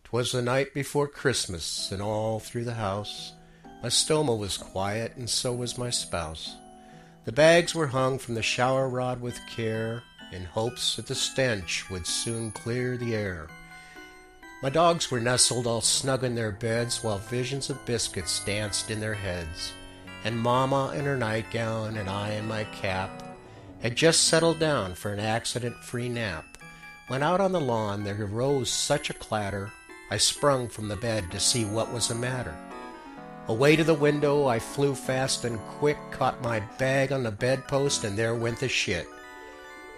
'Twas the night before Christmas, and all through the house my stoma was quiet, and so was my spouse. The bags were hung from the shower rod with care, in hopes that the stench would soon clear the air. My dogs were nestled all snug in their beds, while visions of biscuits danced in their heads. And Mama in her nightgown, and I in my cap, had just settled down for an accident-free nap, when out on the lawn there arose such a clatter, I sprung from the bed to see what was the matter. Away to the window I flew fast and quick, caught my bag on the bedpost, and there went the shit.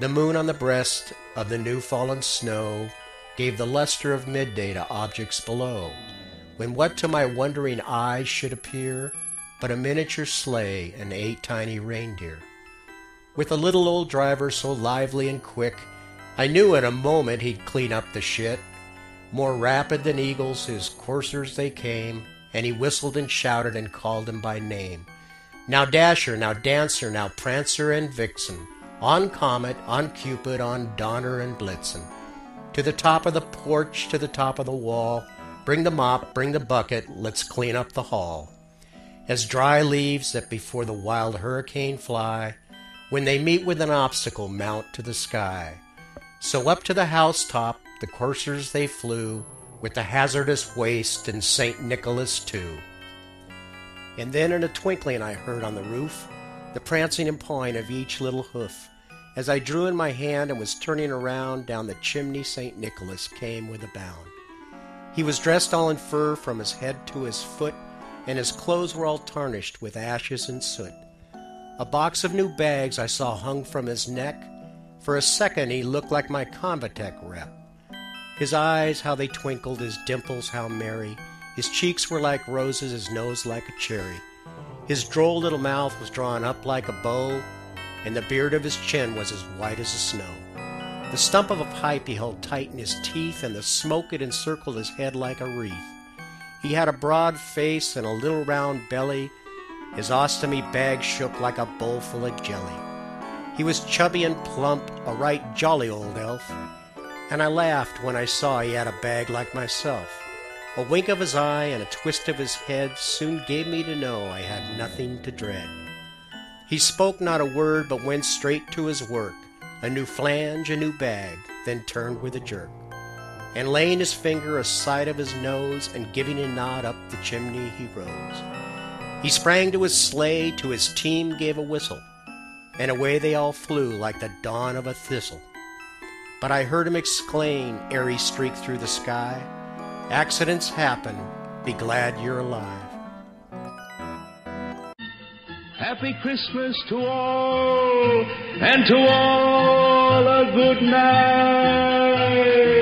The moon on the breast of the new-fallen snow gave the luster of midday to objects below, when what to my wondering eyes should appear but a miniature sleigh and 8 tiny reindeer. With a little old driver so lively and quick, I knew in a moment he'd clean up the shit. More rapid than eagles his coursers they came, and he whistled and shouted and called him by name. Now Dasher, now Dancer, now Prancer and Vixen, on Comet, on Cupid, on Donner and Blitzen. To the top of the porch, to the top of the wall, bring the mop, bring the bucket, let's clean up the hall. As dry leaves that before the wild hurricane fly, when they meet with an obstacle mount to the sky, so up to the housetop the coursers they flew, with the hazardous waste and St. Nicholas too. And then in a twinkling I heard on the roof the prancing and pawing of each little hoof. As I drew in my hand and was turning around, down the chimney St. Nicholas came with a bound. He was dressed all in fur from his head to his foot, and his clothes were all tarnished with ashes and soot. A box of new bags I saw hung from his neck. For a second he looked like my Convatec rep. His eyes, how they twinkled, his dimples, how merry. His cheeks were like roses, his nose like a cherry. His droll little mouth was drawn up like a bow, and the beard of his chin was as white as the snow. The stump of a pipe he held tight in his teeth, and the smoke it encircled his head like a wreath. He had a broad face and a little round belly. His ostomy bag shook like a bowl full of jelly. He was chubby and plump, a right jolly old elf, and I laughed when I saw he had a bag like myself. A wink of his eye and a twist of his head soon gave me to know I had nothing to dread. He spoke not a word, but went straight to his work, a new flange, a new bag, then turned with a jerk, and laying his finger aside of his nose, and giving a nod up the chimney he rose. He sprang to his sleigh, to his team gave a whistle, and away they all flew like the dawn of a thistle. But I heard him exclaim, ere he streaked through the sky, "Accidents happen, be glad you're alive." Happy Christmas to all, and to all a good night.